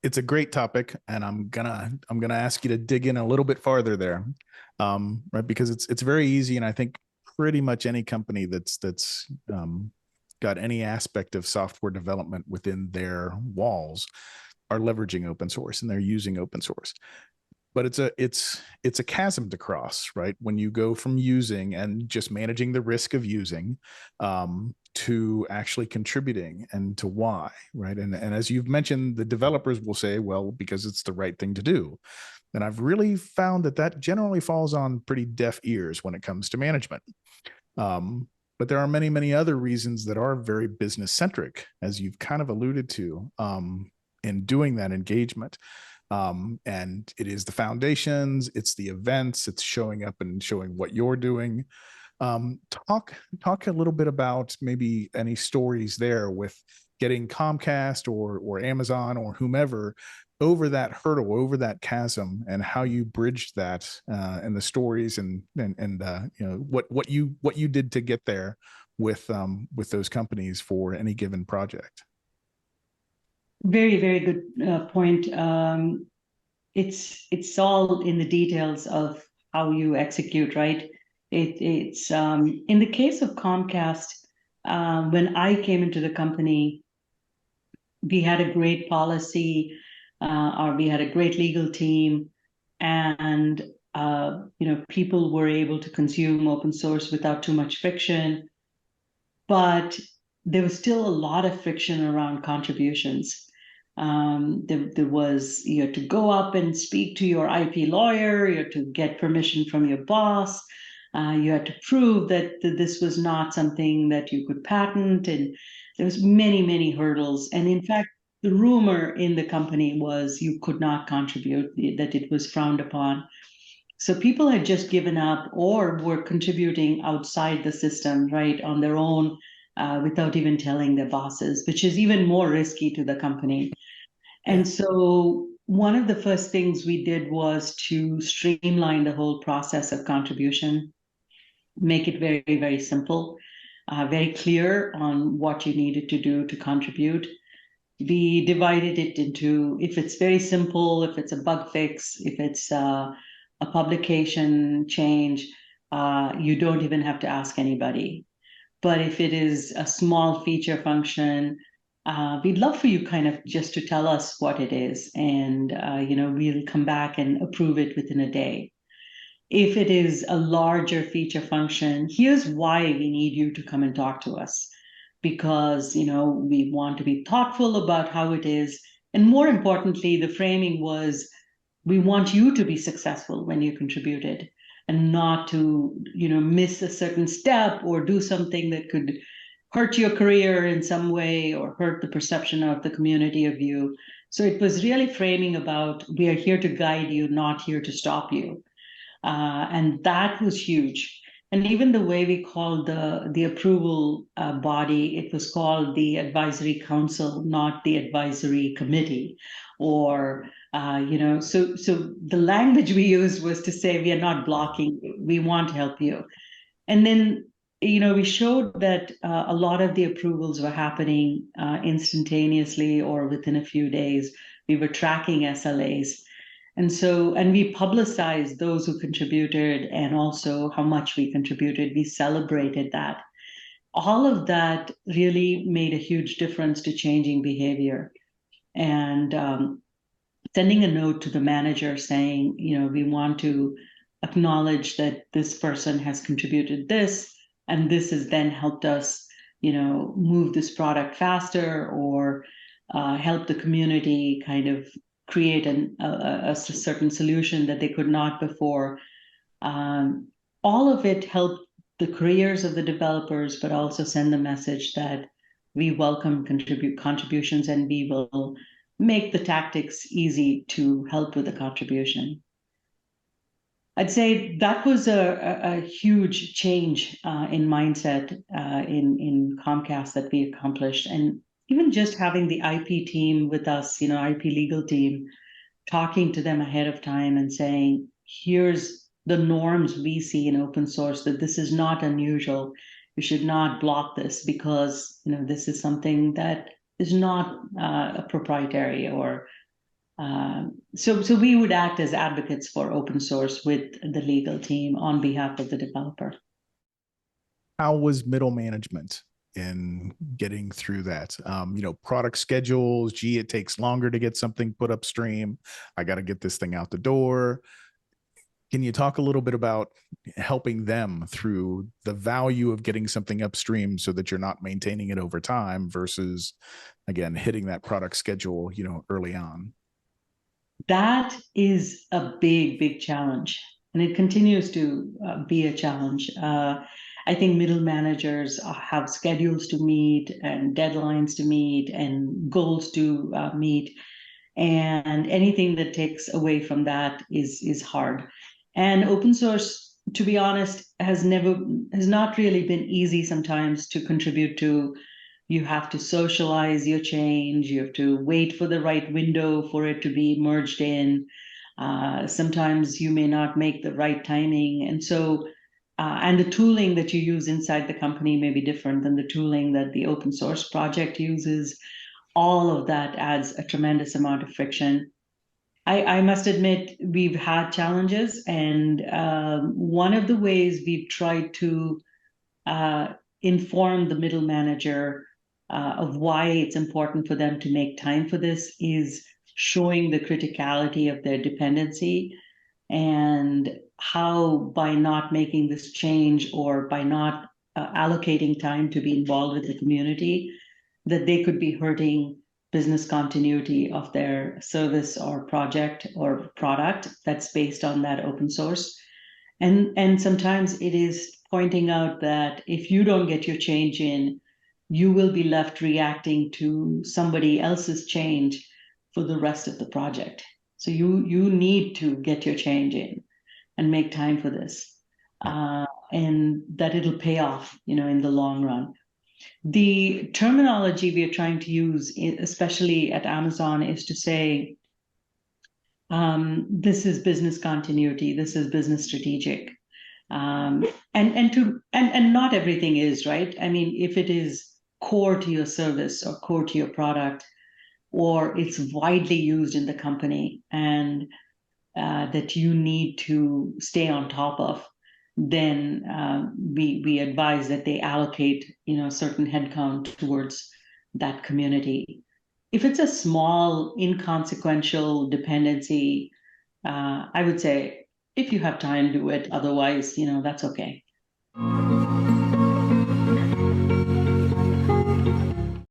it's a great topic, and I'm gonna ask you to dig in a little bit farther there, right? Because it's very easy, and I think pretty much any company that's got any aspect of software development within their walls are leveraging open source and they're using open source. But it's a chasm to cross, right? When you go from using and just managing the risk of using, to actually contributing, and to why, right? And as you've mentioned, the developers will say, well, because it's the right thing to do. And I've really found that generally falls on pretty deaf ears when it comes to management. But there are many, many other reasons that are very business centric, as you've kind of alluded to, in doing that engagement. And it is the foundations, it's the events, it's showing up and showing what you're doing. Talk a little bit about maybe any stories there with getting Comcast or Amazon or whomever over that hurdle, over that chasm, and how you bridged that, and the stories, and what you did to get there with those companies for any given project. Very, very good point. It's all in the details of how you execute, right? It's in the case of Comcast, when I came into the company, we had a great policy, or we had a great legal team, and people were able to consume open source without too much friction. But there was still a lot of friction around contributions. There was, you had to go up and speak to your IP lawyer, you had to get permission from your boss, you had to prove that this was not something that you could patent, and there was many, many hurdles. And in fact, the rumor in the company was you could not contribute, that it was frowned upon. So people had just given up or were contributing outside the system, right, on their own, without even telling their bosses, which is even more risky to the company. Yeah. And so one of the first things we did was to streamline the whole process of contribution, make it very, very simple, very clear on what you needed to do to contribute. We divided it into, if it's very simple, if it's a bug fix, if it's a publication change, you don't even have to ask anybody. But if it is a small feature function, we'd love for you kind of just to tell us what it is, and we'll come back and approve it within a day. If it is a larger feature function, here's why we need you to come and talk to us, because we want to be thoughtful about how it is, and more importantly, the framing was we want you to be successful when you contributed, and not to miss a certain step or do something that could hurt your career in some way or hurt the perception of the community of you. So it was really framing about, we are here to guide you, not here to stop you. And that was huge. And even the way we called the approval body, it was called the advisory council, not the advisory committee. Or so the language we used was to say, we are not blocking you, we want to help you. And then we showed that a lot of the approvals were happening instantaneously or within a few days. We were tracking SLAs. And we publicized those who contributed and also how much we contributed. We celebrated that. All of that really made a huge difference to changing behavior. And sending a note to the manager saying, we want to acknowledge that this person has contributed this, and this has then helped us, move this product faster, or help the community kind of create a certain solution that they could not before. All of it helped the careers of the developers, but also send the message that we welcome contributions, and we will make the tactics easy to help with the contribution. I'd say that was a huge change in mindset in Comcast that we accomplished. And even just having the IP team with us, IP legal team, talking to them ahead of time and saying, here's the norms we see in open source, that this is not unusual. You should not block this because this is something that is not proprietary or So we would act as advocates for open source with the legal team on behalf of the developer. How was middle management in getting through that? Product schedules. Gee, it takes longer to get something put upstream. I got to get this thing out the door. Can you talk a little bit about helping them through the value of getting something upstream so that you're not maintaining it over time versus, again, hitting that product schedule, early on? That is a big, big challenge, and it continues to be a challenge. I think middle managers have schedules to meet and deadlines to meet and goals to meet, and anything that takes away from that is hard. And open source, to be honest, has not really been easy sometimes to contribute to. You have to socialize your change. You have to wait for the right window for it to be merged in. Sometimes you may not make the right timing. And the tooling that you use inside the company may be different than the tooling that the open source project uses. All of that adds a tremendous amount of friction. I must admit, we've had challenges. And one of the ways we've tried to uh, inform the middle manager of why it's important for them to make time for this is showing the criticality of their dependency and how by not making this change or by not allocating time to be involved with the community, that they could be hurting business continuity of their service or project or product that's based on that open source. And sometimes it is pointing out that if you don't get your change in, you will be left reacting to somebody else's change for the rest of the project. So you need to get your change in and make time for this, Yeah. and that it'll pay off, in the long run. The terminology we are trying to use, especially at Amazon, is to say, this is business continuity, this is business strategic. And not everything is right. I mean, if it is core to your service or core to your product, or it's widely used in the company, and that you need to stay on top of, then we advise that they allocate certain headcount towards that community. If it's a small, inconsequential dependency, I would say if you have time, do it. Otherwise, that's okay.